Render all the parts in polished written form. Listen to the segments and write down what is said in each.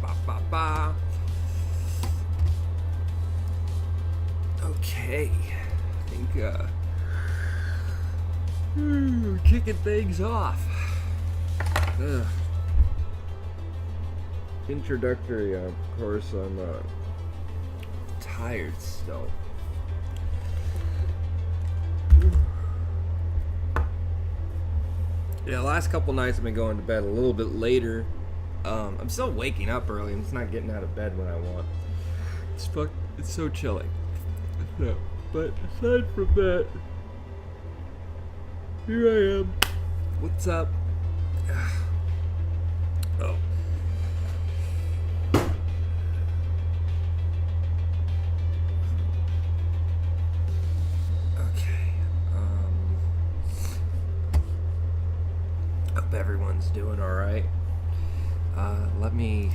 Ba, ba, ba. Okay. I think, kicking things off. Ugh. Introductory, of course, I'm, tired still. Yeah, the last couple nights I've been going to bed a little bit later. I'm still waking up early. I'm just not getting out of bed when I want. It's so chilly. Yeah, but aside from that, here I am. What's up? Oh. Okay. Hope everyone's doing all right. Let me.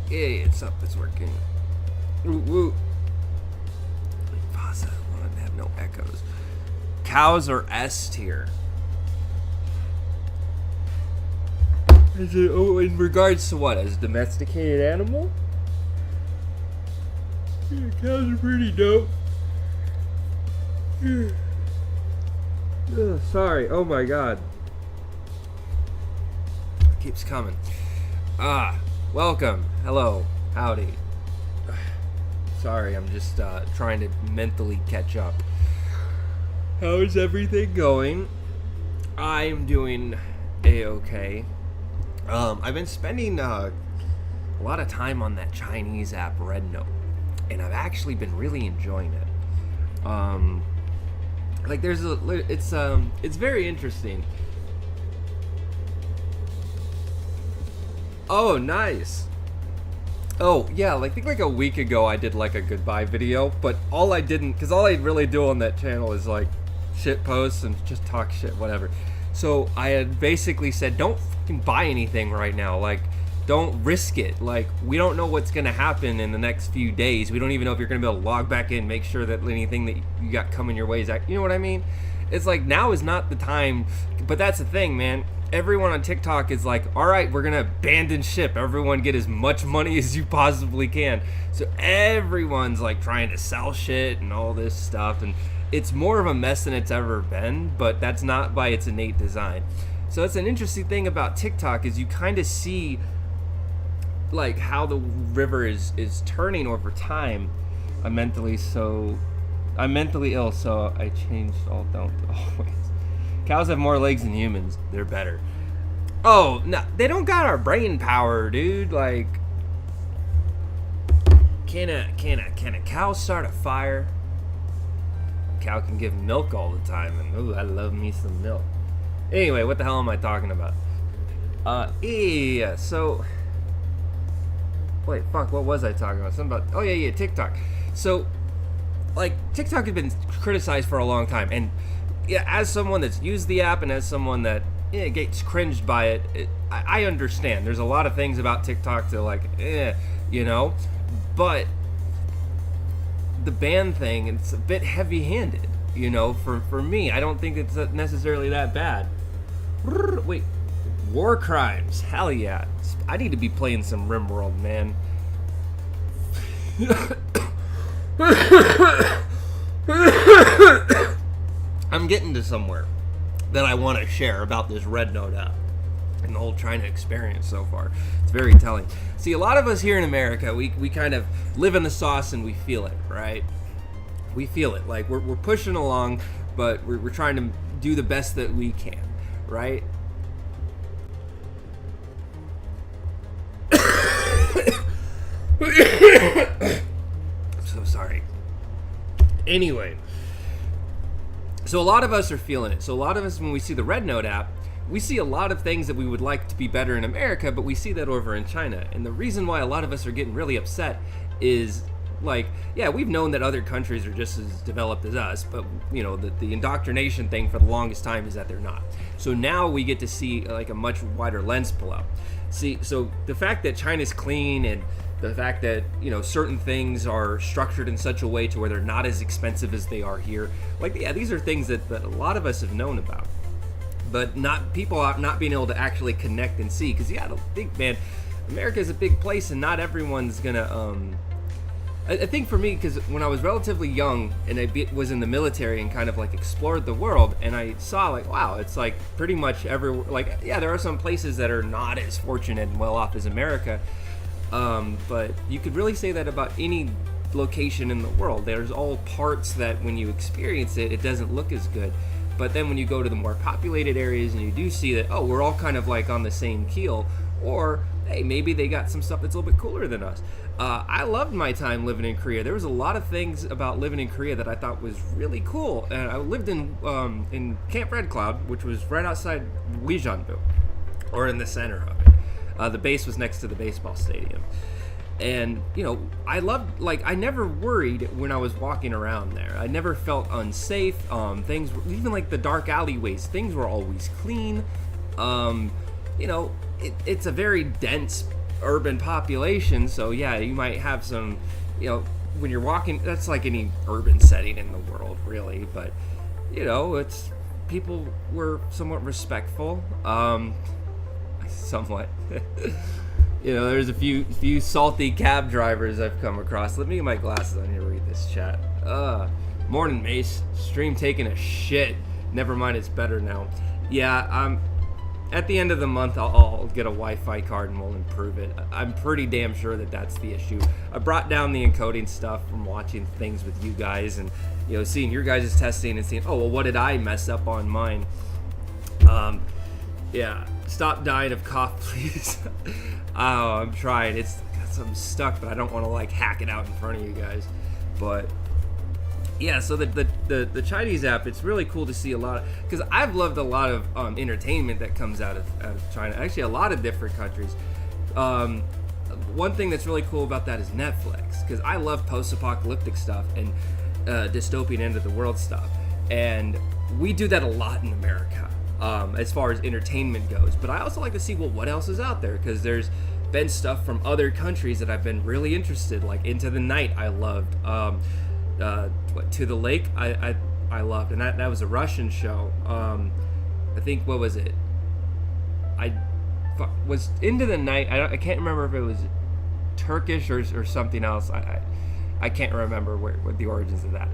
Yeah, it's up. It's working. Woo woo. Pause. I want to have no echoes. Cows are S tier. In regards to what? As a domesticated animal? Yeah, cows are pretty dope. Yeah. Ugh, sorry. Oh my god. It keeps coming. Welcome. Hello. Howdy. Sorry, I'm just trying to mentally catch up. How is everything going? I'm doing A-okay. I've been spending a lot of time on that Chinese app RedNote, and I've actually been really enjoying it. It's very interesting. Oh, nice. Oh, yeah, I think a week ago I did like a goodbye video, but all I really do on that channel is like shit posts and just talk shit, whatever. So I had basically said, don't fucking buy anything right now. Like, don't risk it. Like, we don't know what's going to happen in the next few days. We don't even know if you're going to be able to log back in, make sure that anything that you got coming your way is, you know what I mean? It's like, now is not the time. But that's the thing, man. Everyone on TikTok is like, all right, we're going to abandon ship. Everyone get as much money as you possibly can. So everyone's like trying to sell shit and all this stuff. And it's more of a mess than it's ever been, but that's not by its innate design. So that's an interesting thing about TikTok is you kind of see like how the river is turning over time. I'm mentally ill, so I changed all down to always. Cows have more legs than humans. They're better. Oh, no, they don't got our brain power, dude. Like, can a cow start a fire? A cow can give milk all the time, and ooh, I love me some milk. Anyway, what the hell am I talking about? Yeah, so wait, fuck, what was I talking about? Something about, oh yeah, TikTok. So, like, TikTok has been criticized for a long time, and yeah, as someone that's used the app and as someone that gets cringed by it, I understand. There's a lot of things about TikTok to like, you know, but the ban thing, it's a bit heavy-handed, you know, for me. I don't think it's necessarily that bad. Wait, war crimes, hell yeah. I need to be playing some RimWorld, man. I'm getting to somewhere that I want to share about this RedNote app and the whole China experience so far. It's very telling. See, a lot of us here in America, we kind of live in the sauce and we feel it, right? We feel it. Like, we're pushing along, but we're trying to do the best that we can, right? I'm so sorry. Anyway. So a lot of us are feeling it. So a lot of us, when we see the RedNote app, we see a lot of things that we would like to be better in America, but we see that over in China. And the reason why a lot of us are getting really upset is, like, yeah, we've known that other countries are just as developed as us, but, you know, the indoctrination thing for the longest time is that they're not. So now we get to see, like, a much wider lens pull out. See, so the fact that China's clean and The fact that, certain things are structured in such a way to where they're not as expensive as they are here. Like, yeah, these are things that a lot of us have known about, but not being able to actually connect and see. Because, yeah, I don't think, man, America is a big place, and not everyone's gonna, I think for me, because when I was relatively young and I was in the military and kind of like explored the world, and I saw like, wow, it's like pretty much everywhere. Like, yeah, there are some places that are not as fortunate and well off as America, but you could really say that about any location in the world. There's all parts that when you experience it, it doesn't look as good. But then when you go to the more populated areas and you do see that, oh, we're all kind of like on the same keel, or hey, maybe they got some stuff that's a little bit cooler than us. I loved my time living in Korea. There was a lot of things about living in Korea that I thought was really cool. And I lived in Camp Red Cloud, which was right outside Uijeonbu, or in the center of it. The base was next to the baseball stadium. And, I loved, like, I never worried when I was walking around there. I never felt unsafe. Things, even like the dark alleyways, things were always clean. It's a very dense urban population, so yeah, you might have some, when you're walking, that's like any urban setting in the world, really, but, it's, people were somewhat respectful, somewhat. There's a few salty cab drivers I've come across. Let me get my glasses on here to read this chat. Morning, Mace. Stream taking a shit. Never mind, it's better now. Yeah, at the end of the month, I'll get a Wi-Fi card and we'll improve it. I'm pretty damn sure that that's the issue. I brought down the encoding stuff from watching things with you guys and, seeing your guys' testing and seeing, oh, well, what did I mess up on mine? Yeah, stop dying of cough, please. Oh, I'm trying. I'm stuck, but I don't want to, like, hack it out in front of you guys. But yeah, so the Chinese app, it's really cool to see a lot of, because I've loved a lot of entertainment that comes out of China, actually a lot of different countries. One thing that's really cool about that is Netflix, because I love post-apocalyptic stuff and dystopian end of the world stuff, and we do that a lot in America as far as entertainment goes. But I also like to see, well, what else is out there, because there's been stuff from other countries that I've been really interested, like Into the Night I loved. To the Lake I loved, and that was a Russian show. I think, what was it, I was Into the Night, I can't remember if it was Turkish or something else. I can't remember what the origins of that.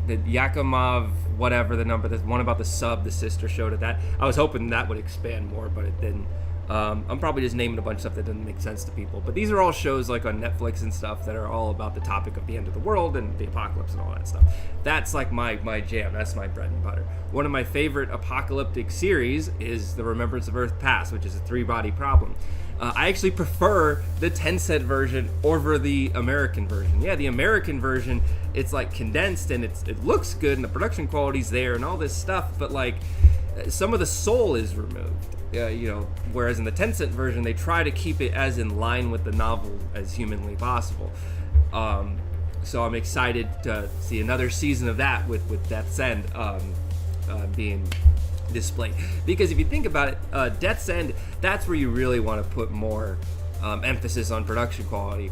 The Yakimov, whatever the number, there's one about the sub, the sister show to that. I was hoping that would expand more, but it didn't. I'm probably just naming a bunch of stuff that doesn't make sense to people, but these are all shows like on Netflix and stuff that are all about the topic of the end of the world and the apocalypse and all that stuff. That's like my jam. That's my bread and butter. One of my favorite apocalyptic series is The Remembrance of Earth Past, which is a 3-body problem. I actually prefer the Tencent version over the American version. Yeah, the American version, it's like condensed and it looks good and the production quality's there and all this stuff, but like some of the soul is removed. Whereas in the Tencent version, they try to keep it as in line with the novel as humanly possible. So I'm excited to see another season of that with Death's End being displayed. Because if you think about it, Death's End, that's where you really want to put more emphasis on production quality.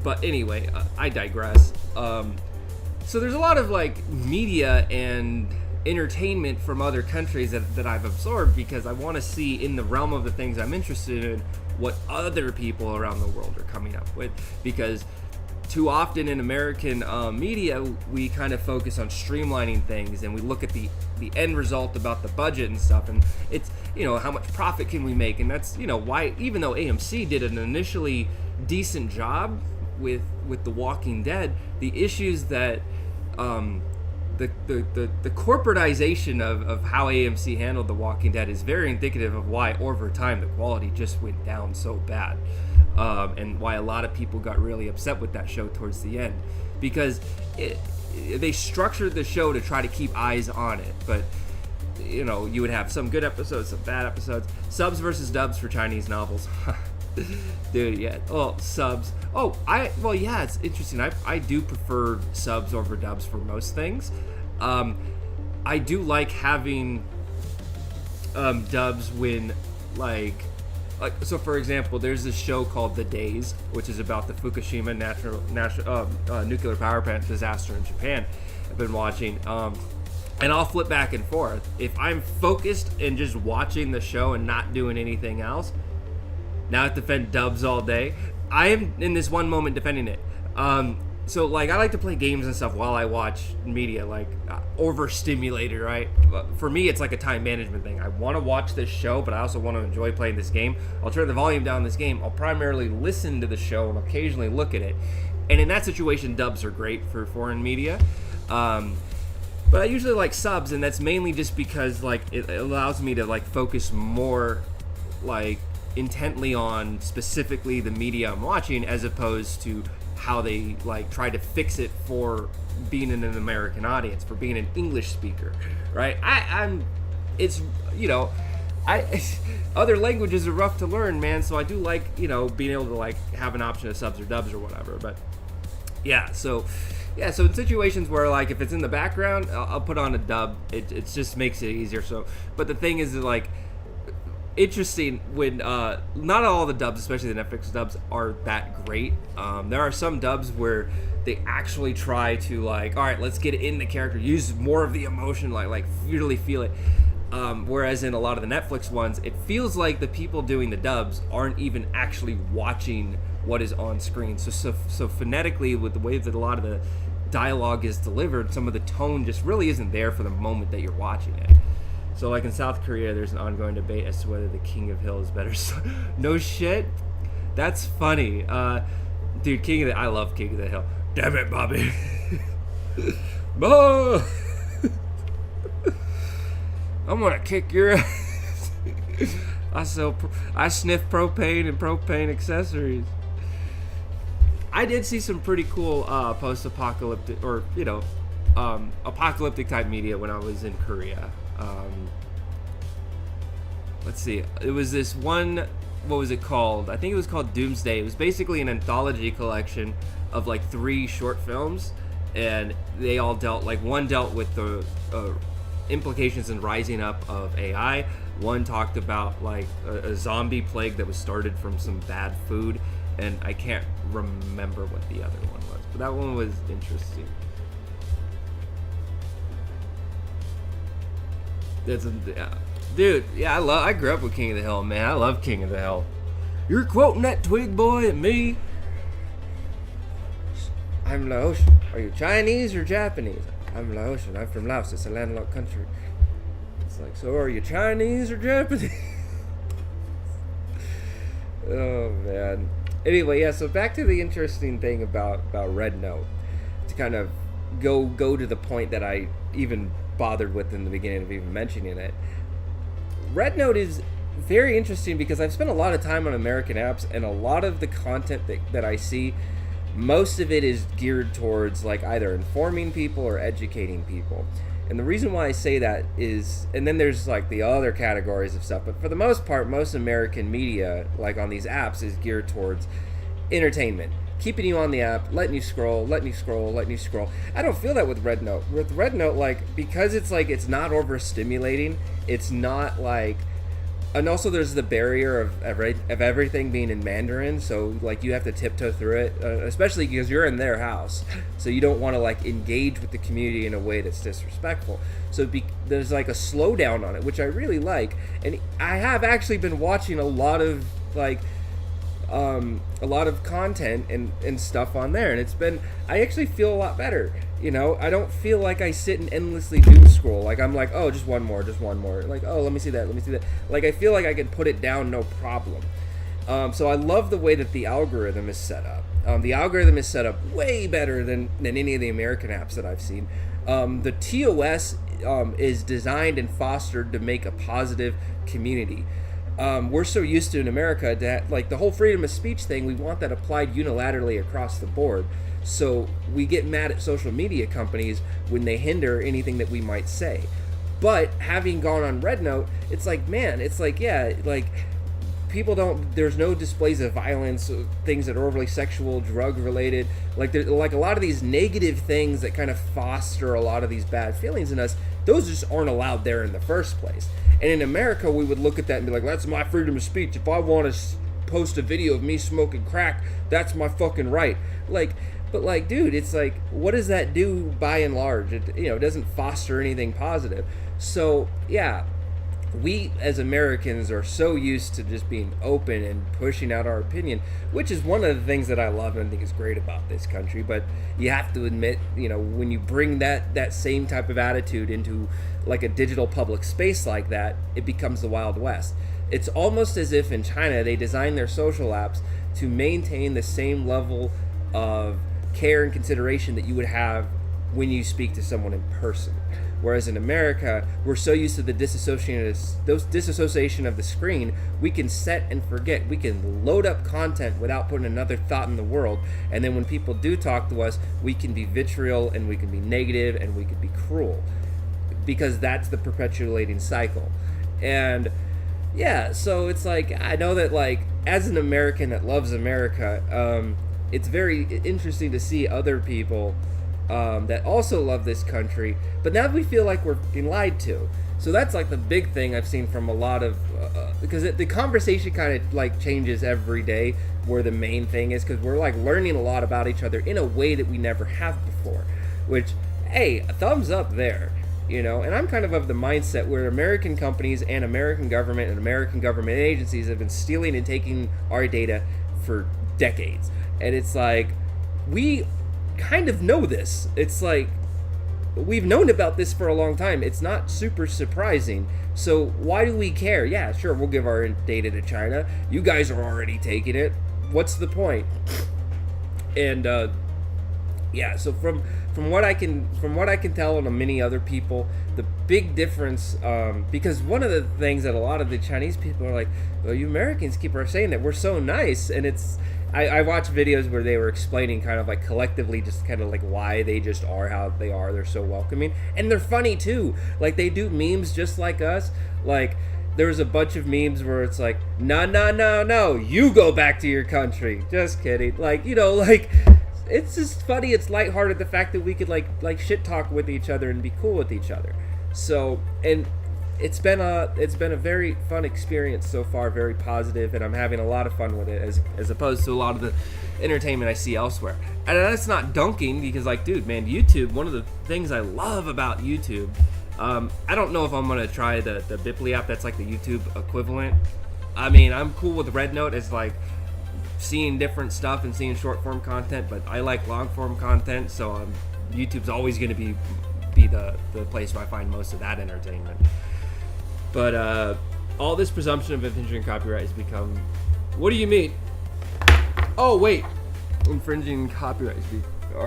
But anyway, I digress. So there's a lot of like media and entertainment from other countries that I've absorbed, because I want to see, in the realm of the things I'm interested in, what other people around the world are coming up with. Because too often in American media, we kind of focus on streamlining things and we look at the end result about the budget and stuff, and it's, how much profit can we make, and that's, why, even though AMC did an initially decent job with The Walking Dead, the issues that the corporatization of how AMC handled The Walking Dead is very indicative of why over time the quality just went down so bad, and why a lot of people got really upset with that show towards the end, because they structured the show to try to keep eyes on it, but you would have some good episodes, some bad episodes. Subs versus dubs for Chinese novels. Dude, yeah. Oh, subs. Yeah, it's interesting. I do prefer subs over dubs for most things. I do like having dubs when, like, like, so for example, there's this show called The Days, which is about the Fukushima nuclear power plant disaster in Japan. I've been watching, and I'll flip back and forth. If I'm focused and just watching the show and not doing anything else, now I have to defend Dubs all day. I am in this one moment defending it. So like I like to play games and stuff while I watch media, like overstimulated, right? For me, it's like a time management thing. I want to watch this show, but I also want to enjoy playing this game. I'll turn the volume down this game. I'll primarily listen to the show and occasionally look at it. And in that situation, dubs are great for foreign media. But I usually like subs, and that's mainly just because like it allows me to like focus more like intently on specifically the media I'm watching, as opposed to how they like try to fix it for being in an American audience, for being an English speaker, right? It's, you know, other languages are rough to learn, man, so I do like, you know, being able to like have an option of subs or dubs or whatever. But so in situations where like if it's in the background, I'll put on a dub. It just makes it easier. So, but the thing is like, interesting when not all the dubs, especially the Netflix dubs, are that great. There are some dubs where they actually try to like, all right, let's get in the character, use more of the emotion, like really feel it. Whereas in a lot of the Netflix ones, it feels like the people doing the dubs aren't even actually watching what is on screen. So phonetically, with the way that a lot of the dialogue is delivered, some of the tone just really isn't there for the moment that you're watching it. So like in South Korea, there's an ongoing debate as to whether the King of Hill is better. No shit? That's funny. Dude, I love King of the Hill. Damn it, Bobby. Bo! I'm gonna kick your ass. I sniff propane and propane accessories. I did see some pretty cool post-apocalyptic, or, you know, apocalyptic type media when I was in Korea. Let's see, it was this one, what was it called? I think it was called Doomsday. It was basically an anthology collection of like 3 short films, and they all dealt, like one dealt with the implications and rising up of AI. One talked about like a zombie plague that was started from some bad food, and I can't remember what the other one was, but that one was interesting. Dude, yeah, I grew up with King of the Hill, man. I love King of the Hill. You're quoting that Twig boy at me. I'm Laos. Are you Chinese or Japanese? I'm Laotian. I'm from Laos. It's a landlocked country. It's like, so are you Chinese or Japanese? Oh, man. Anyway, yeah, so back to the interesting thing about Red Note. To kind of go to the point that I even bothered with in the beginning of even mentioning it. Red Note is very interesting because I've spent a lot of time on American apps, and a lot of the content that I see, most of it is geared towards like either informing people or educating people. And the reason why I say that is, and then there's like the other categories of stuff, but for the most part, most American media, like on these apps, is geared towards entertainment. Keeping you on the app, letting you scroll. I don't feel that with Red Note. With Red Note, like, because it's like, it's not overstimulating, it's not like, and also there's the barrier of everything being in Mandarin, so like you have to tiptoe through it, especially because you're in their house, so you don't want to like engage with the community in a way that's disrespectful. So there's like a slowdown on it, which I really like, and I have actually been watching a lot of like a lot of content and stuff on there, and I actually feel a lot better. You know, I don't feel like I sit and endlessly doom scroll. Like I'm like, oh, just one more. Like, oh, let me see that. Like I feel like I can put it down, no problem. So I love the way that the algorithm is set up. The algorithm is set up way better than any of the American apps that I've seen. The TOS is designed and fostered to make a positive community. We're so used to in America that like the whole freedom of speech thing, we want that applied unilaterally across the board. So we get mad at social media companies when they hinder anything that we might say. But having gone on Red Note, it's like, man, it's like, yeah, like people there's no displays of violence, things that are overly sexual, drug related. Like there's like a lot of these negative things that kind of foster a lot of these bad feelings in us those just aren't allowed there in the first place. And in America, we would look at that and be like, that's my freedom of speech. If I want to post a video of me smoking crack, that's my fucking right. Like, but like, dude, it's like, what does that do by and large? It, you know, doesn't foster anything positive. So yeah, we as Americans are so used to just being open and pushing out our opinion, which is one of the things that I love and I think is great about this country. But you have to admit, you know, when you bring that same type of attitude into like a digital public space like that, it becomes the Wild West. It's almost as if in China they designed their social apps to maintain the same level of care and consideration that you would have when you speak to someone in person. Whereas in America, we're so used to the disassociation of the screen, we can set and forget. We can load up content without putting another thought in the world. And then when people do talk to us, we can be vitriol and we can be negative and we can be cruel. Because that's the perpetuating cycle. And yeah, so it's like, I know that like, as an American that loves America, it's very interesting to see other people that also love this country, but now we feel like we're being lied to. So that's like the big thing I've seen from a lot of, because the conversation kind of like changes every day where the main thing is, because we're like learning a lot about each other in a way that we never have before, which, hey, a thumbs up there. You know, and I'm kind of the mindset where American companies and American government and American government agencies have been stealing and taking our data for decades. And it's like, we kind of know this. It's like, we've known about this for a long time. It's not super surprising. So why do we care? Yeah, sure, we'll give our data to China. You guys are already taking it. What's the point? And yeah, so from what I can tell on many other people, the big difference, because one of the things that a lot of the Chinese people are like, well, you Americans keep saying that we're so nice, and it's, I watched videos where they were explaining kind of like collectively just kind of like why they just are how they are. They're so welcoming, and they're funny too. Like they do memes just like us. Like there's a bunch of memes where it's like, no, you go back to your country. Just kidding. Like, you know, like, it's just funny. It's lighthearted, the fact that we could like shit talk with each other and be cool with each other. So, and it's been a very fun experience so far, very positive, and I'm having a lot of fun with it as opposed to a lot of the entertainment I see elsewhere. And that's not dunking, because like, dude, man, YouTube, one of the things I love about YouTube, I don't know if I'm gonna try the Biply app. That's like the YouTube equivalent. I mean, I'm cool with RedNote as like seeing different stuff and seeing short form content, but I like long form content, so YouTube's always going to be the place where I find most of that entertainment. But all this presumption of infringing copyright has become, what do you mean? Oh wait, infringing copyright.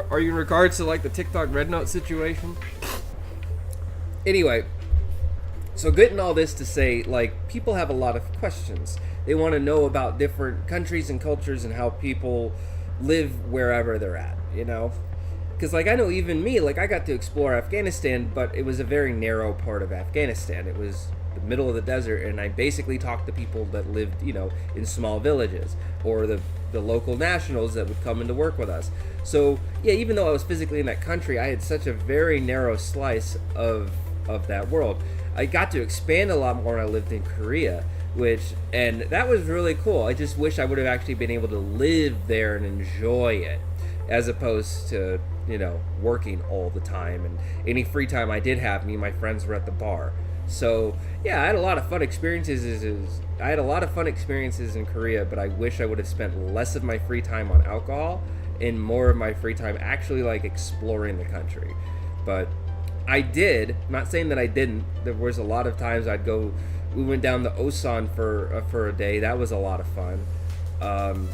Are you in regards to like the TikTok RedNote situation? Anyway, so getting all this to say, like, people have a lot of questions. They want to know about different countries and cultures and how people live wherever they're at, you know? Because, like, I know even me, like, I got to explore Afghanistan, but it was a very narrow part of Afghanistan. It was the middle of the desert, and I basically talked to people that lived, you know, in small villages, or the local nationals that would come in to work with us. So, yeah, even though I was physically in that country, I had such a very narrow slice of that world. I got to expand a lot more when I lived in Korea, and that was really cool. I just wish I would have actually been able to live there and enjoy it, as opposed to, you know, working all the time. And any free time I did have, me and my friends were at the bar. So yeah, I had a lot of fun experiences. In Korea, but I wish I would have spent less of my free time on alcohol and more of my free time actually like exploring the country. But I did. I'm not saying that I didn't. There was a lot of times we went down to Osan for a day. That was a lot of fun.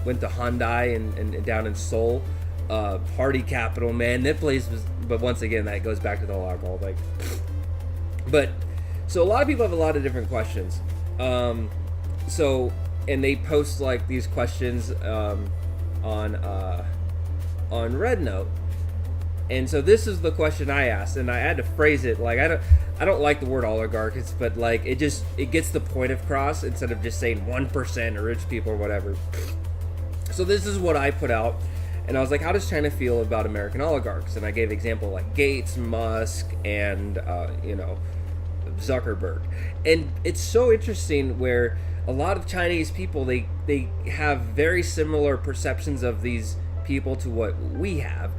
Went to Hyundai and down in Seoul, party capital, man. That place was. But once again, that goes back to the whole alcohol thing. But so a lot of people have a lot of different questions. So and they post like these questions on RedNote. And so this is the question I asked, and I had to phrase it like, I don't like the word oligarchs, but like it gets the point across instead of just saying 1% or rich people or whatever. So this is what I put out, And I was like, how does China feel about American oligarchs? And I gave example like Gates, Musk, and Zuckerberg. And it's so interesting where a lot of Chinese people, they have very similar perceptions of these people to what we have,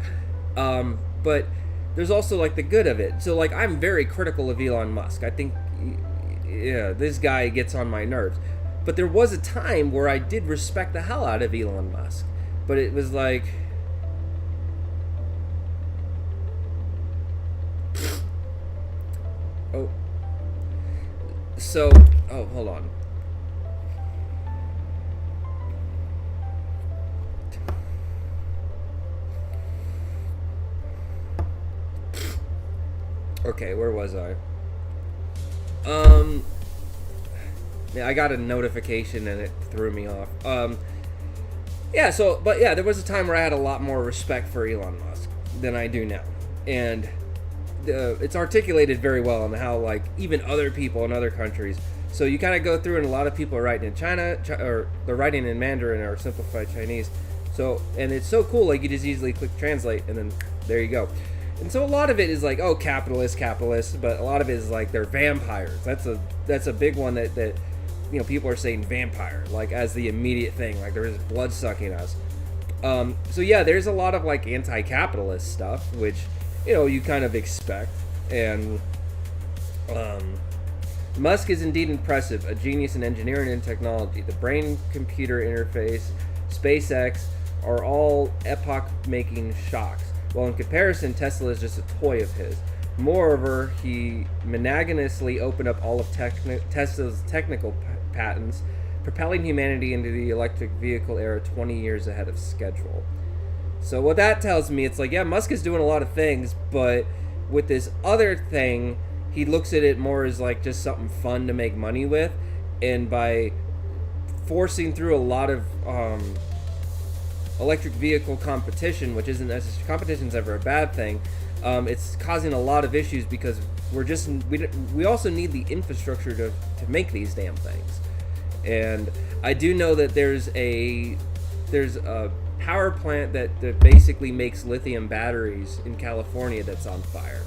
but there's also like the good of it. So like I'm very critical of Elon Musk. I think this guy gets on my nerves, but there was a time where I did respect the hell out of Elon Musk. But it was like, hold on. Okay, where was I? Yeah, I got a notification and it threw me off. There was a time where I had a lot more respect for Elon Musk than I do now. And it's articulated very well on how, like, even other people in other countries. So you kind of go through, and a lot of people are writing in or they're writing in Mandarin or simplified Chinese. So, and it's so cool, like, you just easily click translate, and then there you go. And so a lot of it is like, oh, capitalist, but a lot of it is like they're vampires. That's a big one that people are saying vampire, like, as the immediate thing, like they're just blood sucking us. So yeah, there's a lot of like anti-capitalist stuff, which you kind of expect. And Musk is indeed impressive, a genius in engineering and technology. The brain-computer interface, SpaceX are all epoch-making shocks. While in comparison, Tesla is just a toy of his. Moreover, he monogamously opened up all of Tesla's technical patents, propelling humanity into the electric vehicle era 20 years ahead of schedule. So what that tells me, it's like, yeah, Musk is doing a lot of things, but with this other thing, he looks at it more as like just something fun to make money with, and by forcing through a lot of electric vehicle competition, which isn't necessarily, competition's ever a bad thing, it's causing a lot of issues because we also need the infrastructure to make these damn things. And I do know that there's a power plant that basically makes lithium batteries in California that's on fire.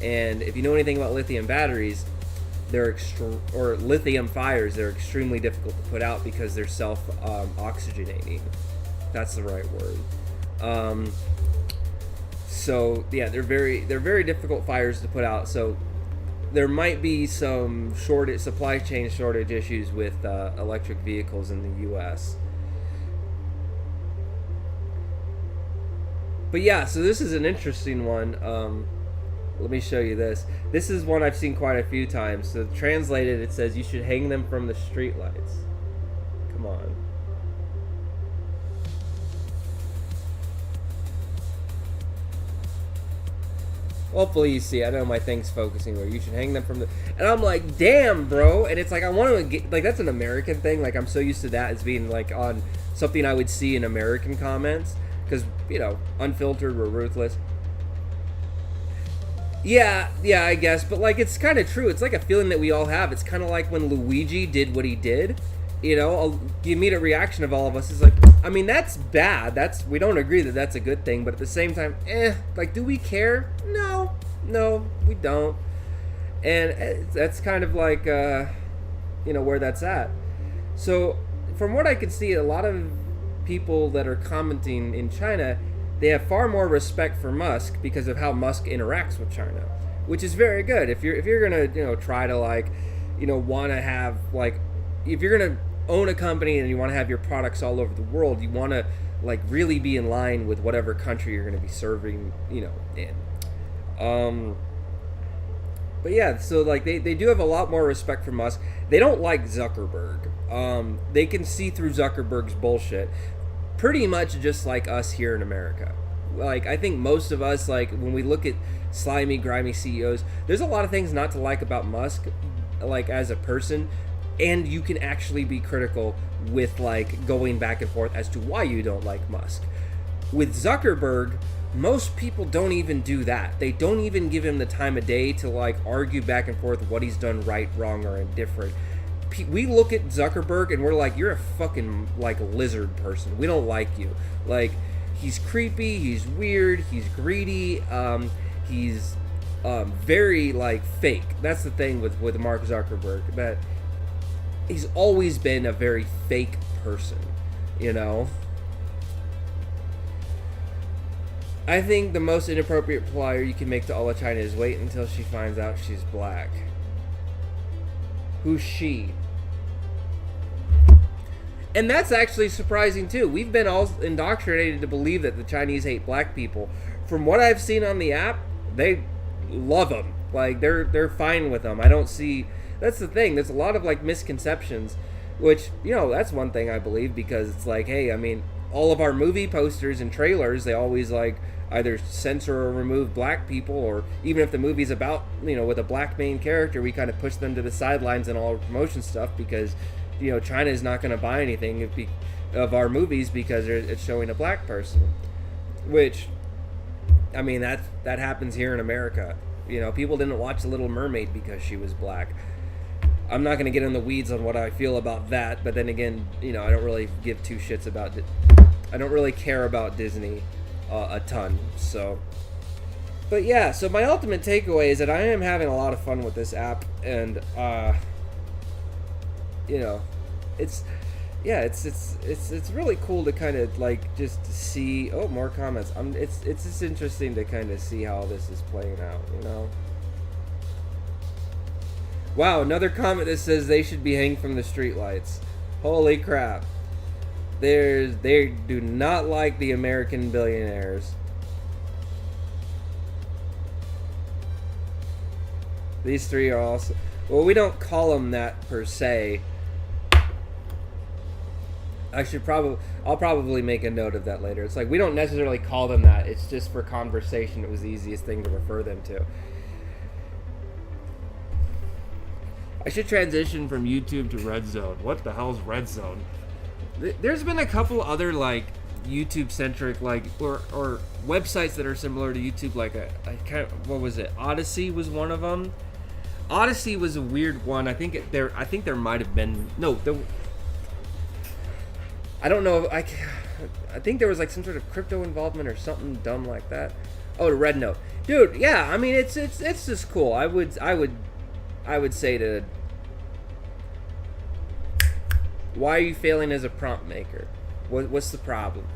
And if you know anything about lithium batteries, or lithium fires, they're extremely difficult to put out because they're self-oxygenating. That's the right word. So yeah, they're very difficult fires to put out. So there might be some supply chain shortage issues with electric vehicles in the U.S. But yeah, so this is an interesting one. Let me show you this. This is one I've seen quite a few times. So translated, it says you should hang them from the streetlights. Come on. Hopefully you see. I know my thing's focusing where you should hang them from the... And I'm like, damn, bro. And it's like, I want to get... Like, that's an American thing. Like, I'm so used to that as being, like, on something I would see in American comments. Because, unfiltered, we're ruthless. Yeah, I guess. But, like, it's kind of true. It's like a feeling that we all have. It's kind of like when Luigi did what he did. The immediate reaction of all of us is like, I mean, that's bad. We don't agree that that's a good thing, but at the same time, like, do we care? No, we don't. And that's kind of like, where that's at. So, from what I can see, a lot of people that are commenting in China, they have far more respect for Musk because of how Musk interacts with China, which is very good. If you're gonna, try to, like, want to have, like, if you're gonna own a company and you want to have your products all over the world, you want to, like, really be in line with whatever country you're going to be serving, in. But yeah, so, like, they do have a lot more respect for Musk. They don't like Zuckerberg. They can see through Zuckerberg's bullshit, pretty much just like us here in America. Like, I think most of us, like, when we look at slimy, grimy CEOs, there's a lot of things not to like about Musk, like, as a person. And you can actually be critical with, like, going back and forth as to why you don't like Musk. With Zuckerberg, most people don't even do that. They don't even give him the time of day to, like, argue back and forth what he's done right, wrong, or indifferent. We look at Zuckerberg and we're like, you're a fucking, like, lizard person. We don't like you. Like, he's creepy, he's weird, he's greedy, he's very like fake. That's the thing with Mark Zuckerberg, that he's always been a very fake person, you know. I think the most inappropriate reply you can make to all of China is wait until she finds out she's black. Who's she? And that's actually surprising too. We've been all indoctrinated to believe that the Chinese hate black people. From what I've seen on the app, they love them. Like they're fine with them. I don't see. That's the thing. There's a lot of like misconceptions, which, you know, that's one thing I believe, because it's like, hey, I mean, all of our movie posters and trailers, they always like either censor or remove black people, or even if the movie's about, you know, with a black main character, we kind of push them to the sidelines in all our promotion stuff, because, you know, China is not going to buy anything of our movies because it's showing a black person. Which, I mean, that happens here in America. You know, people didn't watch The Little Mermaid because she was black. I'm not going to get in the weeds on what I feel about that, but then again, you know, I don't really give two shits about it. I don't really care about Disney a ton, so. But yeah, so my ultimate takeaway is that I am having a lot of fun with this app, and you know, it's really cool to kind of like just see. Oh, more comments. It's just interesting to kind of see how this is playing out, you know. Wow, another comment that says they should be hanged from the streetlights. Holy crap. They do not like the American billionaires. These three are also... Well, we don't call them that per se. I'll probably make a note of that later. It's like, we don't necessarily call them that. It's just for conversation. It was the easiest thing to refer them to. I should transition from YouTube to Red Zone. What the hell's Red Zone? There's been a couple other like YouTube-centric like or websites that are similar to YouTube. Like what was it? Odyssey was one of them. Odyssey was a weird one. I think there might have been I don't know. I think there was like some sort of crypto involvement or something dumb like that. Oh, the Red Note, dude. Yeah, I mean it's just cool. I would say to. Why are you failing as a prompt maker? What's the problem?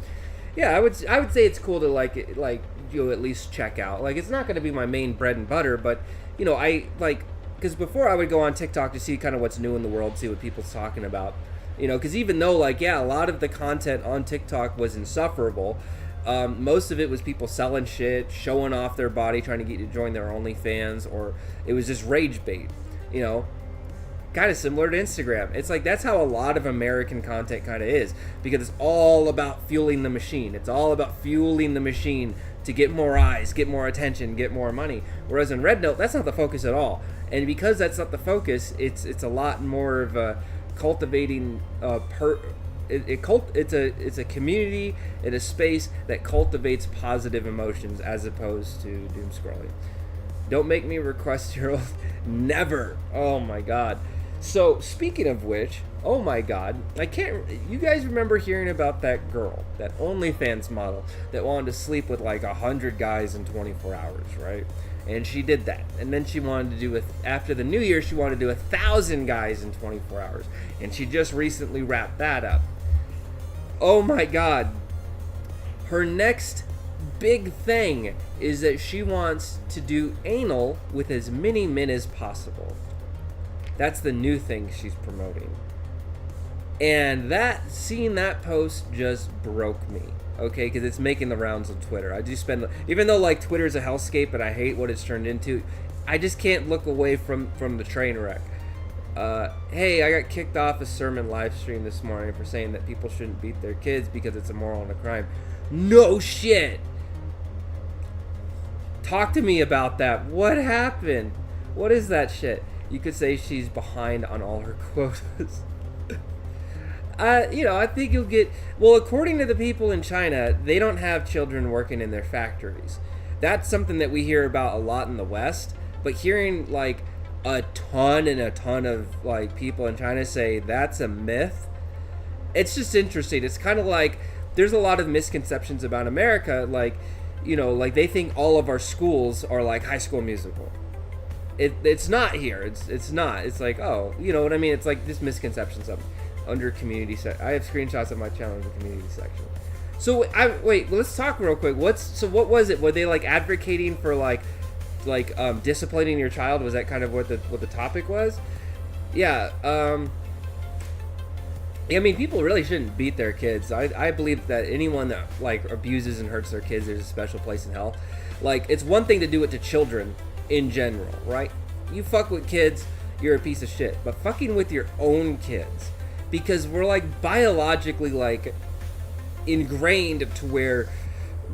Yeah, I would say it's cool to like you at least check out. Like, it's not going to be my main bread and butter, but you know, I like, because before I would go on TikTok to see kind of what's new in the world, see what people's talking about. You know, because even though like, yeah, a lot of the content on TikTok was insufferable, most of it was people selling shit, showing off their body, trying to get you to join their OnlyFans, or it was just rage bait. You know, kind of similar to Instagram. It's like, that's how a lot of American content kind of is, because it's all about fueling the machine. It's all about fueling the machine to get more eyes, get more attention, get more money. Whereas in Red Note, that's not the focus at all. And because that's not the focus, it's a lot more of a cultivating it's a community in a space that cultivates positive emotions as opposed to doom scrolling. Don't make me request your oath. Never. Oh my god. So, speaking of which, oh my god, you guys remember hearing about that girl, that OnlyFans model that wanted to sleep with like 100 guys in 24 hours, right? And she did that. And then she wanted to do after the new year, she wanted to do 1,000 guys in 24 hours. And she just recently wrapped that up. Oh my god. Her next big thing is that she wants to do anal with as many men as possible. That's the new thing she's promoting. And seeing that post just broke me. Okay, because it's making the rounds on Twitter. Even though like Twitter's a hellscape and I hate what it's turned into, I just can't look away from the train wreck. Hey, I got kicked off a sermon live stream this morning for saying that people shouldn't beat their kids because it's immoral and a crime. No shit! Talk to me about that. What happened? What is that shit? You could say she's behind on all her quotas. I think you'll get... Well, according to the people in China, they don't have children working in their factories. That's something that we hear about a lot in the West. But hearing, like, a ton of, like, people in China say that's a myth, it's just interesting. It's kind of like there's a lot of misconceptions about America, like, like they think all of our schools are like High School Musical. It's not here. It's not. It's like, oh, you know what I mean? It's like this misconceptions of under community I have screenshots of my channel in the community section. So let's talk real quick. What was it? Were they like advocating for like disciplining your child? Was that kind of what the topic was? Yeah. I mean, people really shouldn't beat their kids. I believe that anyone that like abuses and hurts their kids, there's a special place in hell. Like, it's one thing to do it to children in general, right? You fuck with kids, you're a piece of shit. But fucking with your own kids, because we're like biologically like ingrained to where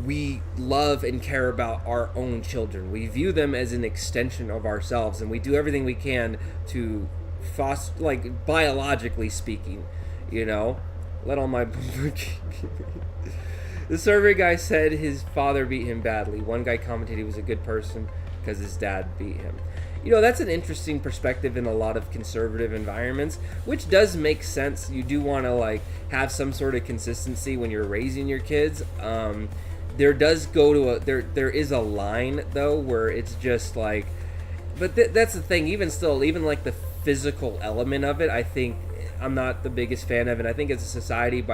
we love and care about our own children. We view them as an extension of ourselves, and we do everything we can to foster, like biologically speaking, let all my The survey guy said his father beat him badly. One guy commented he was a good person because his dad beat him. That's an interesting perspective in a lot of conservative environments, which does make sense. You do want to like have some sort of consistency when you're raising your kids. There does go to there is a line though where it's just like, but that's the thing. Even still, even like the physical element of it, I think I'm not the biggest fan of it. I think as a society,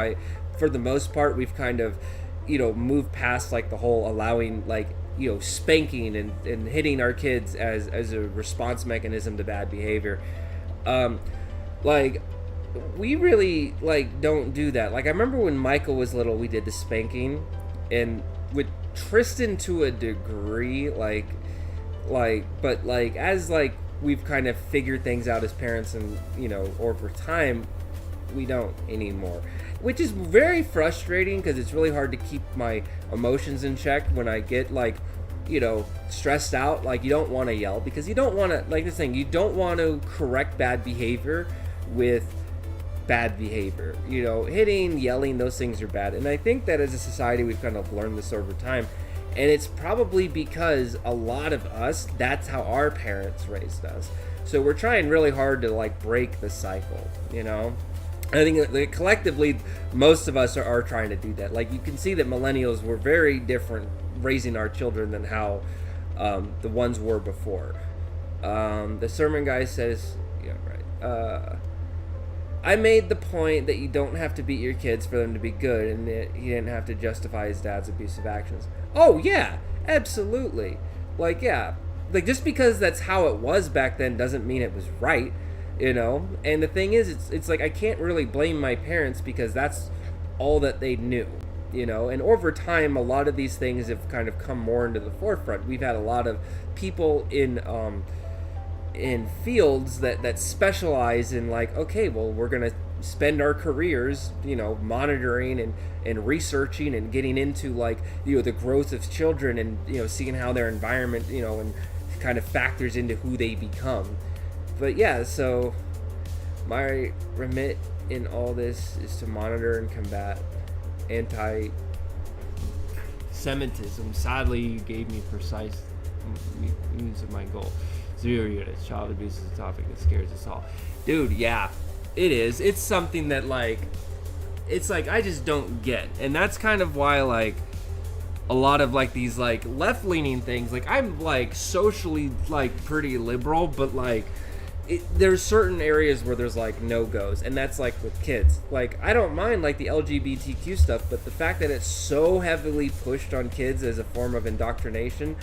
for the most part, we've kind of moved past like the whole allowing like spanking and hitting our kids as a response mechanism to bad behavior. Like, we really like don't do that. Like, I remember when Michael was little, we did the spanking, and with Tristan to a degree, but like as like we've kind of figured things out as parents, and over time, we don't anymore, which is very frustrating because it's really hard to keep my emotions in check when I get like stressed out. Like, you don't want to yell because you don't want to, like this thing, you don't want to correct bad behavior with bad behavior. Hitting, yelling, those things are bad. And I think that as a society we've kind of learned this over time, and it's probably because a lot of us, that's how our parents raised us. So we're trying really hard to like break the cycle. I think that collectively, most of us are trying to do that. Like, you can see that millennials were very different raising our children than how the ones were before. The sermon guy says, yeah, right. I made the point that you don't have to beat your kids for them to be good, and that he didn't have to justify his dad's abusive actions. Oh, yeah, absolutely. Like, yeah. Like, just because that's how it was back then doesn't mean it was right. And the thing is, it's like I can't really blame my parents because that's all that they knew, and over time a lot of these things have kind of come more into the forefront. We've had a lot of people in fields that specialize in like, okay, well, we're gonna spend our careers monitoring and researching and getting into like the growth of children and seeing how their environment and kind of factors into who they become. But yeah, so my remit in all this is to monitor and combat anti-Semitism. Sadly, you gave me precise means of my goal. 0 units. Child abuse is a topic that scares us all. Dude, yeah, it is. It's something that like, it's like I just don't get. And that's kind of why like a lot of like these like left-leaning things, like I'm like socially like pretty liberal, but like there's certain areas where there's like no-goes, and that's like with kids. Like, I don't mind like the LGBTQ stuff, but the fact that it's so heavily pushed on kids as a form of indoctrination,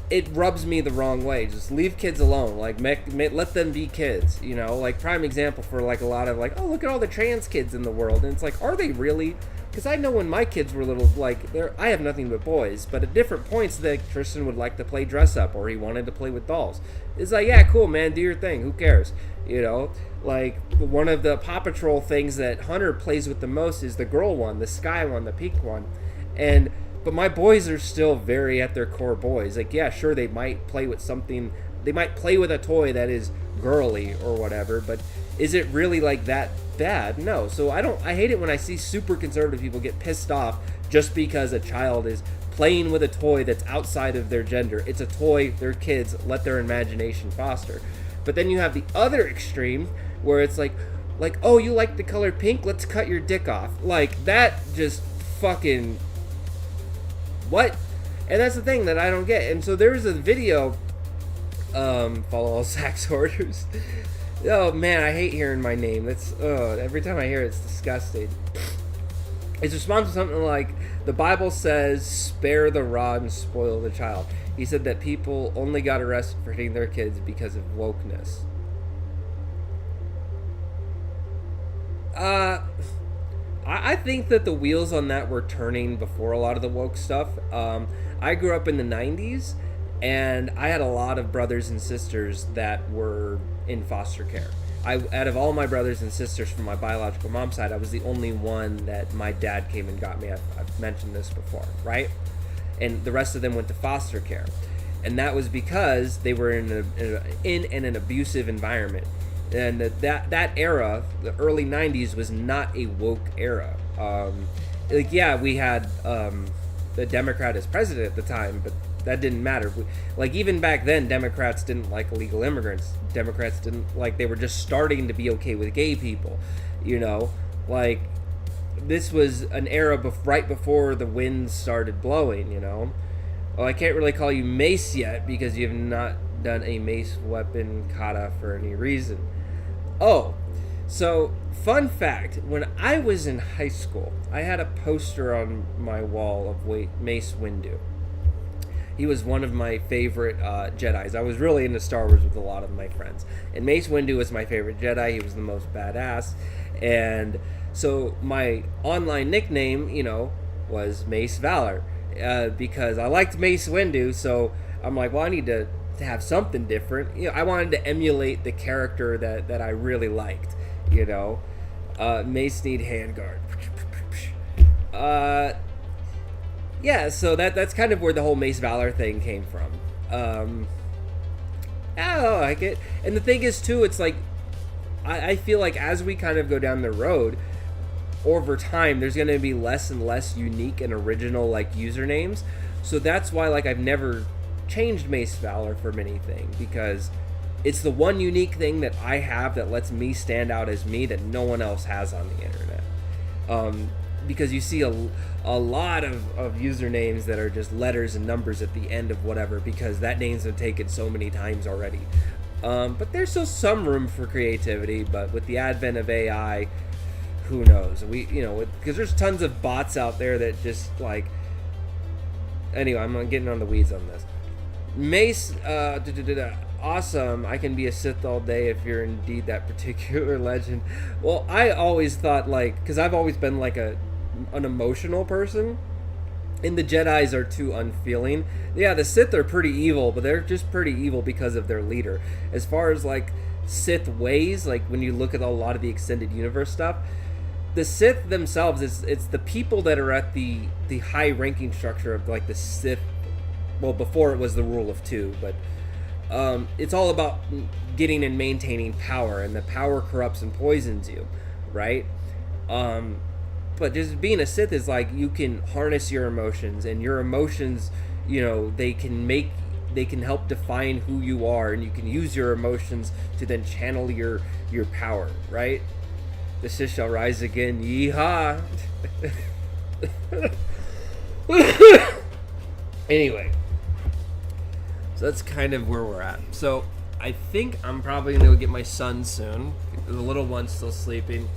it rubs me the wrong way. Just leave kids alone. Like, let them be kids, like prime example for like a lot of like, oh, look at all the trans kids in the world, and it's like, are they really? Because I know when my kids were little, like, I have nothing but boys, but at different points that Tristan would like to play dress up, or he wanted to play with dolls. It's like, yeah, cool, man, do your thing, who cares? Like, one of the Paw Patrol things that Hunter plays with the most is the girl one, the sky one, the pink one. But my boys are still very at their core boys. Like, yeah, sure, they might play with something, they might play with a toy that is girly or whatever, but is it really like that bad? No. So I hate it when I see super conservative people get pissed off just because a child is playing with a toy that's outside of their gender. It's a toy, they're kids, let their imagination foster. But then you have the other extreme where it's like, Like, oh, you like the color pink? Let's cut your dick off. Like, that just fucking... What? And that's the thing that I don't get. And so there's a video, follow all sex orders. Oh man, I hate hearing my name. That's, every time I hear it, it's disgusting. His response was something like, the Bible says, spare the rod and spoil the child. He said that people only got arrested for hitting their kids because of wokeness. I think that the wheels on that were turning before a lot of the woke stuff. I grew up in the 90s, and I had a lot of brothers and sisters that were in foster care. Out of all my brothers and sisters from my biological mom's side, I was the only one that my dad came and got me. I've mentioned this before, right? And the rest of them went to foster care. And that was because they were in an abusive environment. And that era, the early 90s, was not a woke era. We had the Democrat as president at the time, but that didn't matter. Like, even back then, Democrats didn't like illegal immigrants. Democrats didn't like, they were just starting to be okay with gay people, you know? Like, this was an era right before the winds started blowing, you know? Well, I can't really call you Mace yet because you have not done a mace weapon kata for any reason. Oh, so fun fact, when I was in high school, I had a poster on my wall of Mace Windu. He was one of my favorite Jedis. I was really into Star Wars with a lot of my friends. And Mace Windu was my favorite Jedi. He was the most badass. And so my online nickname, you know, was Mace Valor. Because I liked Mace Windu, so I'm like, well, I need to have something different. You know, I wanted to emulate the character that I really liked, you know. Mace need handguard. Yeah, so that's kind of where the whole Mace Valor thing came from. I like it. And the thing is, too, it's like, I feel like as we kind of go down the road, over time, there's going to be less and less unique and original, like, usernames. So that's why, like, I've never changed Mace Valor from anything, because it's the one unique thing that I have that lets me stand out as me that no one else has on the internet. Because you see a lot of usernames that are just letters and numbers at the end of whatever, because that name's been taken so many times already. But there's still some room for creativity, but with the advent of AI, who knows? Because there's tons of bots out there that just, like... Anyway, I'm getting on the weeds on this. Mace, awesome. I can be a Sith all day if you're indeed that particular legend. Well, I always thought, like... Because I've always been, like, an emotional person, and the Jedis are too unfeeling. Yeah, the Sith are pretty evil, but they're just pretty evil because of their leader. As far as, like, Sith ways, like, when you look at a lot of the extended universe stuff, the Sith themselves, it's the people that are at the high ranking structure of, like, the Sith. Well, before it was the rule of two, but it's all about getting and maintaining power, and the power corrupts and poisons you, right? But just being a Sith is like, you can harness your emotions, and your emotions, you know, they can help define who you are, and you can use your emotions to then channel your power, right? The Sith shall rise again, yeehaw! Anyway, so that's kind of where we're at. So I think I'm probably gonna go get my son soon. The little one's still sleeping.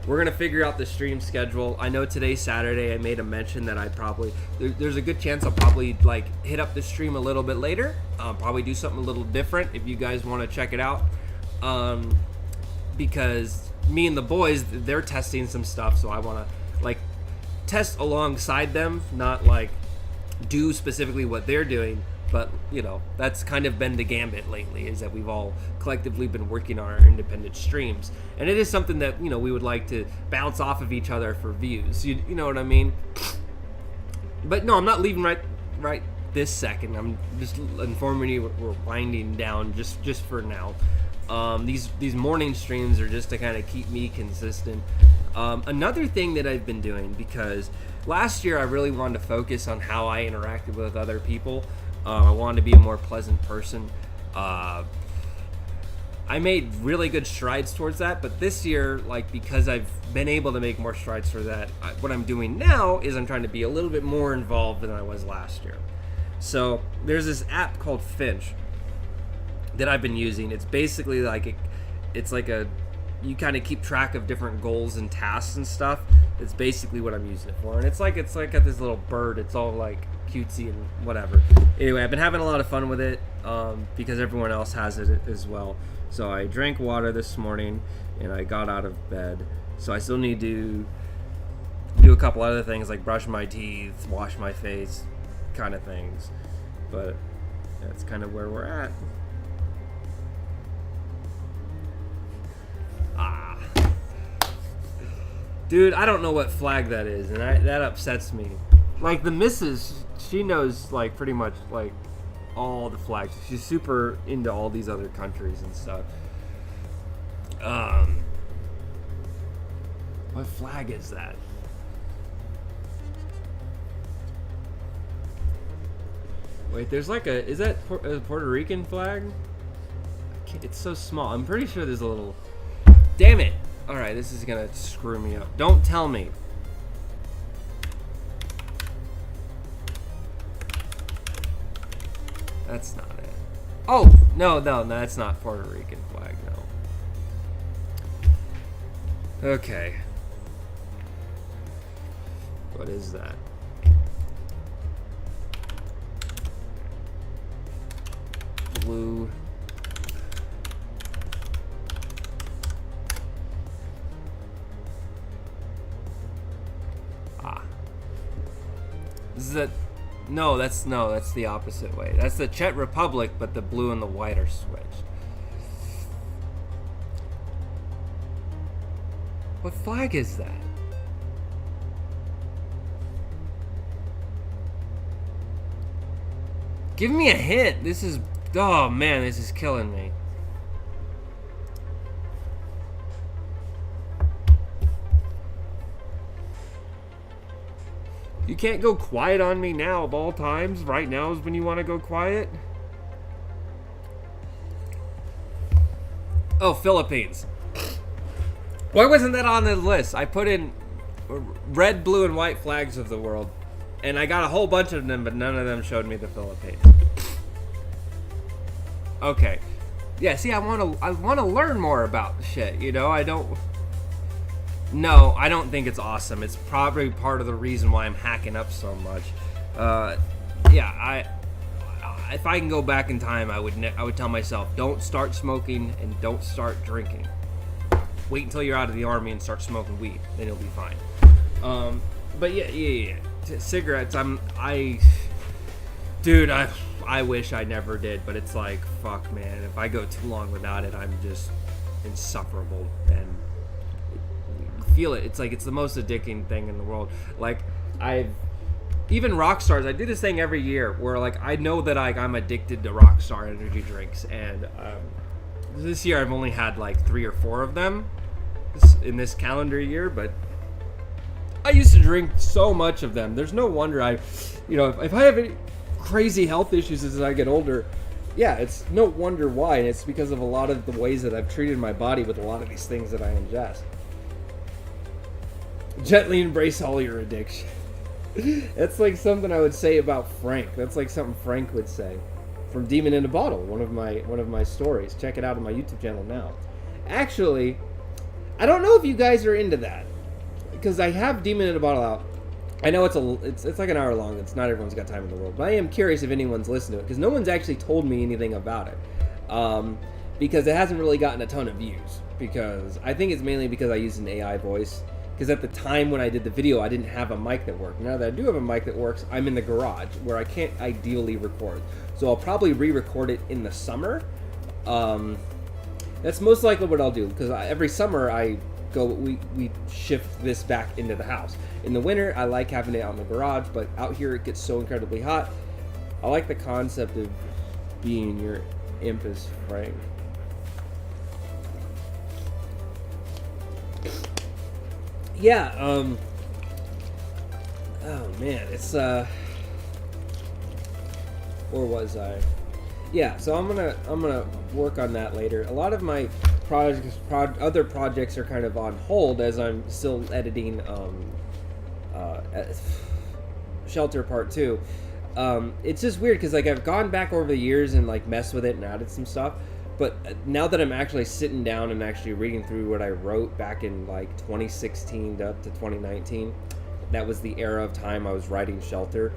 We're gonna figure out the stream schedule. I know today's Saturday. I made a mention that there's a good chance I'll probably, like, hit up the stream a little bit later. Probably do something a little different if you guys want to check it out. Because me and the boys, they're testing some stuff, so I want to, like, test alongside them, not, like, do specifically what they're doing. But, you know, that's kind of been the gambit lately, is that we've all collectively been working on our independent streams. And it is something that, you know, we would like to bounce off of each other for views. You know what I mean? But no, I'm not leaving right this second. I'm just informing you we're winding down just for now. These morning streams are just to kind of keep me consistent. Another thing that I've been doing, because last year I really wanted to focus on how I interacted with other people. I wanted to be a more pleasant person. I made really good strides towards that, but this year, like, because I've been able to make more strides for that, what I'm doing now is I'm trying to be a little bit more involved than I was last year. So there's this app called Finch that I've been using. It's basically like it's like you kind of keep track of different goals and tasks and stuff. It's basically what I'm using it for, and it's like got this little bird. It's all like cutesy and whatever. Anyway, I've been having a lot of fun with it because everyone else has it as well. So I drank water this morning and I got out of bed. So I still need to do a couple other things like brush my teeth, wash my face, kind of things. But that's kind of where we're at. Dude, I don't know what flag that is, and that upsets me. Like, the missus, she knows, like, pretty much, like, all the flags. She's super into all these other countries and stuff. What flag is that? Wait, there's like is that a Puerto Rican flag? It's so small. I'm pretty sure there's a little... Damn it! Alright, this is gonna screw me up. Don't tell me. That's not it. Oh! No, that's not Puerto Rican flag, no. Okay. What is that? Blue. No, that's the opposite way. That's the Czech Republic, but the blue and the white are switched. What flag is that? Give me a hint. Oh man, this is killing me. You can't go quiet on me now of all times. Right now is when you want to go quiet. Oh, Philippines. Why wasn't that on the list? I put in red, blue, and white flags of the world, and I got a whole bunch of them, but none of them showed me the Philippines. Okay. Yeah, see, I want to learn more about shit, you know? No, I don't think it's awesome. It's probably part of the reason why I'm hacking up so much. If I can go back in time, I would tell myself, don't start smoking and don't start drinking. Wait until you're out of the army and start smoking weed, then you'll be fine. But yeah. Cigarettes, dude, I wish I never did, but it's like, fuck, man. If I go too long without it, I'm just insufferable and feel it. It's like it's the most addicting thing in the world. Like, even rock stars, I do this thing every year where like I know that I'm addicted to Rockstar energy drinks, and this year I've only had like 3 or 4 of them in this calendar year, but I used to drink so much of them. There's no wonder if I have any crazy health issues as I get older, yeah, it's no wonder why, and it's because of a lot of the ways that I've treated my body with a lot of these things that I ingest. Gently embrace all your addiction. That's like something I would say about Frank. That's like something Frank would say from Demon in a Bottle, one of my stories. Check it out on my YouTube channel now. Actually, I don't know if you guys are into that, because I have Demon in a Bottle out. I know it's like an hour long. It's not everyone's got time in the world, but I am curious if anyone's listened to it, because no one's actually told me anything about it, because it hasn't really gotten a ton of views. Because I think it's mainly because I use an AI voice. Because at the time when I did the video, I didn't have a mic that worked. Now that I do have a mic that works, I'm in the garage where I can't ideally record. So I'll probably re-record it in the summer. That's most likely what I'll do, because every summer we shift this back into the house. In the winter, I like having it out in the garage, but out here it gets so incredibly hot. I like the concept of being your impus Frank. Yeah, oh man, it's, where was I? Yeah, so I'm gonna work on that later. A lot of my other projects are kind of on hold as I'm still editing Shelter Part 2. It's just weird because like I've gone back over the years and like messed with it and added some stuff, but now that I'm actually sitting down and actually reading through what I wrote back in like 2016 up to 2019, that was the era of time I was writing Shelter.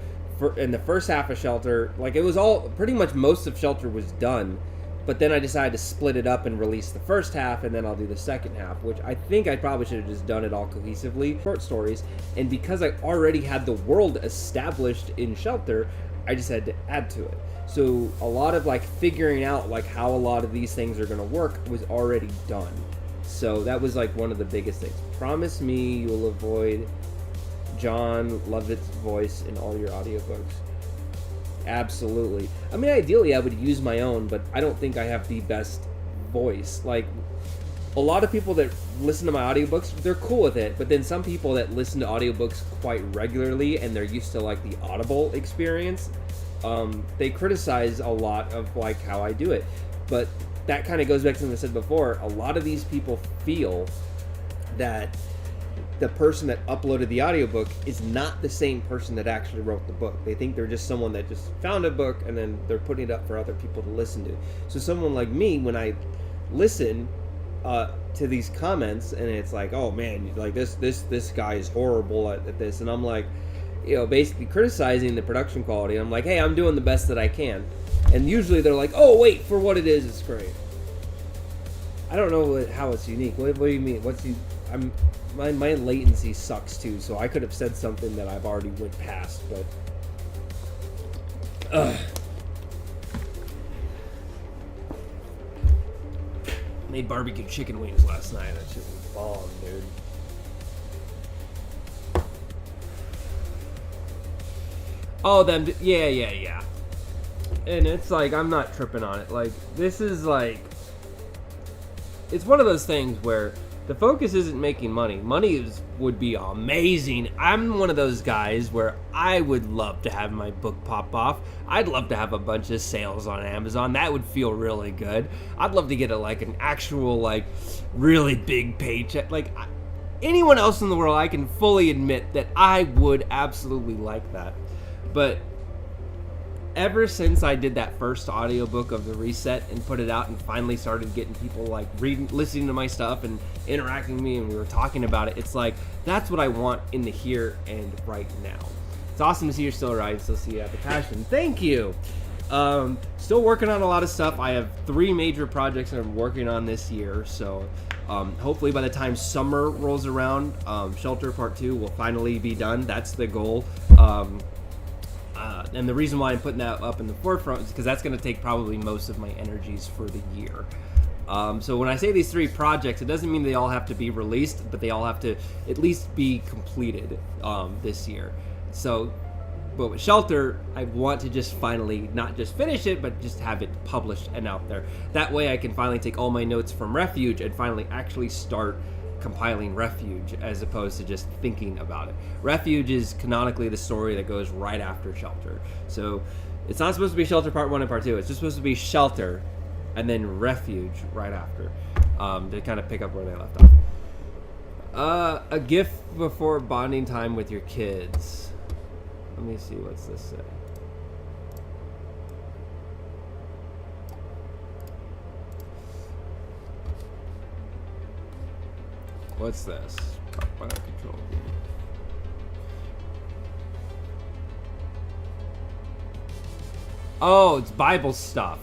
In the first half of Shelter, like it was all pretty much most of Shelter was done, but then I decided to split it up and release the first half, and then I'll do the second half, which I think I probably should have just done it all cohesively, short stories. And because I already had the world established in Shelter, I just had to add to it. So a lot of like figuring out like how a lot of these things are going to work was already done. So that was like one of the biggest things. Promise me you'll avoid Jon Lovitz's voice in all your audiobooks. Absolutely. I mean, ideally I would use my own, but I don't think I have the best voice. Like, a lot of people that listen to my audiobooks, they're cool with it, but then some people that listen to audiobooks quite regularly and they're used to like the Audible experience, they criticize a lot of like how I do it. But that kind of goes back to something I said before. A lot of these people feel that the person that uploaded the audiobook is not the same person that actually wrote the book. They think they're just someone that just found a book and then they're putting it up for other people to listen to. So someone like me, when I listen to these comments and it's like, oh man, like this guy is horrible at this, and I'm like, basically criticizing the production quality. I'm like, hey, I'm doing the best that I can. And usually they're like, oh wait, for what it is, it's great. I don't know how it's unique. What do you mean? My latency sucks too, so I could have said something that I've already went past, but made barbecue chicken wings last night. That shit was bomb, dude. Oh, them, yeah. And it's like, I'm not tripping on it. Like, this is like, it's one of those things where the focus isn't making money. Money would be amazing. I'm one of those guys where I would love to have my book pop off. I'd love to have a bunch of sales on Amazon. That would feel really good. I'd love to get an actual, like, really big paycheck. Like, anyone else in the world, I can fully admit that I would absolutely like that. But ever since I did that first audiobook of The Reset and put it out and finally started getting people like listening to my stuff and interacting with me and we were talking about it, it's like, that's what I want in the here and right now. It's awesome to see you're still writing, still see you have the passion. Thank you. Still working on a lot of stuff. I have 3 major projects that I'm working on this year, so hopefully by the time summer rolls around, Shelter Part 2 will finally be done. That's the goal. And the reason why I'm putting that up in the forefront is because that's going to take probably most of my energies for the year. So when I say these 3 projects, it doesn't mean they all have to be released, but they all have to at least be completed this year. So, but with Shelter, I want to just finally not just finish it, but just have it published and out there. That way I can finally take all my notes from Refuge and finally actually start compiling Refuge as opposed to just thinking about it. Refuge is canonically the story that goes right after Shelter. So it's not supposed to be Shelter Part 1 and Part 2. It's just supposed to be Shelter and then Refuge right after, to kind of pick up where they left off. A gift before bonding time with your kids. Let me see, what's this say? What's this? Fire control. Oh, it's Bible stuff.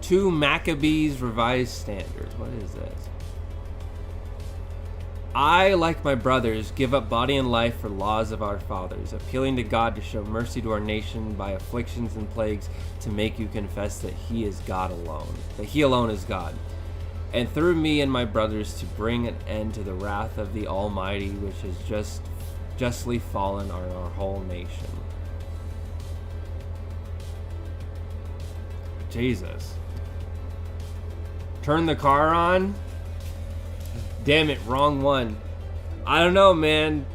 2 Maccabees Revised Standards. What is this? I, like my brothers, give up body and life for laws of our fathers, appealing to God to show mercy to our nation by afflictions and plagues, to make you confess that He is God alone, that He alone is God, and through me and my brothers to bring an end to the wrath of the Almighty, which has justly fallen on our whole nation. Jesus. Turn the car on? Damn it, wrong one. I don't know, man.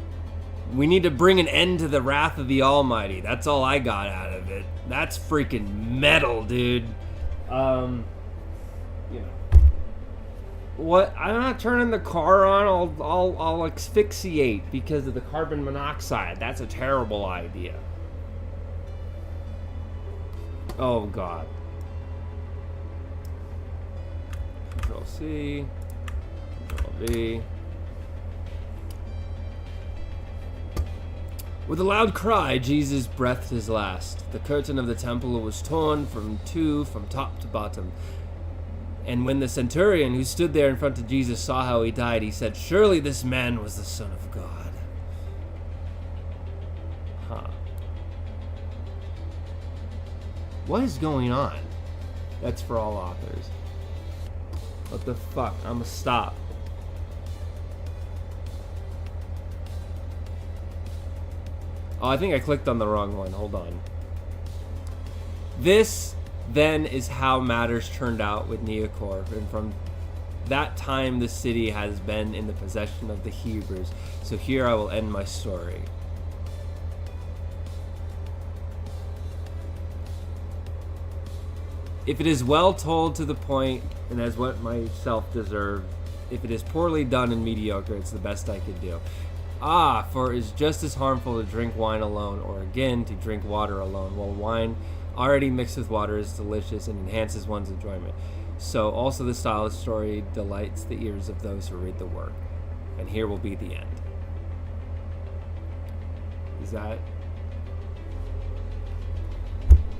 We need to bring an end to the wrath of the Almighty. That's all I got out of it. That's freaking metal, dude. You know. What? I'm not turning the car on. I'll asphyxiate because of the carbon monoxide. That's a terrible idea. Oh, God. Control C. Control V. With a loud cry, Jesus breathed his last. The curtain of the temple was torn from top to bottom. And when the centurion who stood there in front of Jesus saw how he died, he said, "Surely this man was the Son of God." Huh. What is going on? That's for all authors. What the fuck? I'm gonna stop. Oh, I think I clicked on the wrong one. Hold on. This, then, is how matters turned out with Neocorp. And from that time, the city has been in the possession of the Hebrews. So here I will end my story. If it is well told to the point, and as what myself deserved, if it is poorly done and mediocre, it's the best I could do. Ah, for it is just as harmful to drink wine alone, or again, to drink water alone, while wine already mixed with water is delicious and enhances one's enjoyment. So also the style of story delights the ears of those who read the work. And here will be the end. Is that...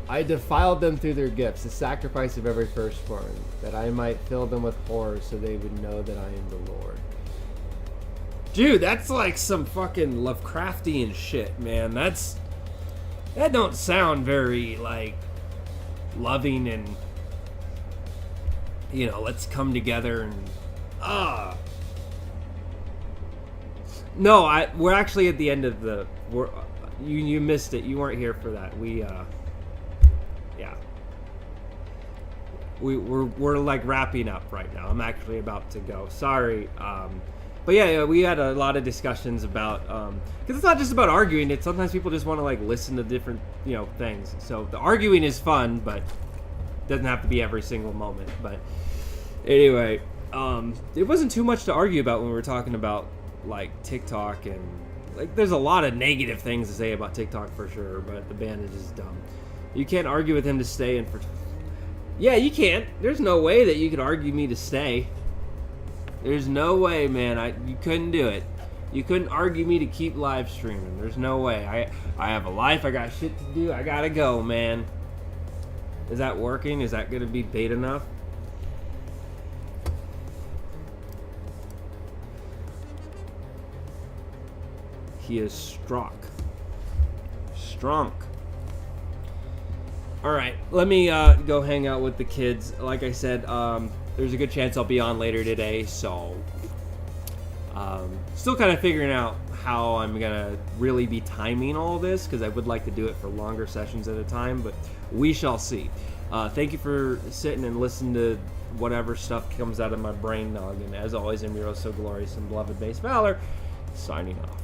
I defiled them through their gifts, the sacrifice of every firstborn, that I might fill them with horror so they would know that I am the Lord. Dude, that's like some fucking Lovecraftian shit, man. That don't sound very, like, loving and, you know, let's come together and, No, we're actually at the end of the, you missed it. You weren't here for that. Yeah. We're like wrapping up right now. I'm actually about to go. Sorry. But yeah, we had a lot of discussions about, because it's not just about arguing. It's sometimes people just want to like listen to different, things. So the arguing is fun, but it doesn't have to be every single moment. But anyway, it wasn't too much to argue about when we were talking about like TikTok, and like there's a lot of negative things to say about TikTok for sure. But the band is just dumb. You can't argue with him to stay in for. Yeah, you can't. There's no way that you could argue me to stay. There's no way, man. You couldn't do it. You couldn't argue me to keep live streaming. There's no way. I have a life. I got shit to do. I gotta go, man. Is that working? Is that gonna be bait enough? He is struck. Strunk. Alright, let me go hang out with the kids. Like I said, there's a good chance I'll be on later today, so still kind of figuring out how I'm gonna really be timing all this, because I would like to do it for longer sessions at a time, but we shall see. Thank you for sitting and listening to whatever stuff comes out of my brain noggin. As always, I'm your oh so glorious and beloved Base Valor, signing off.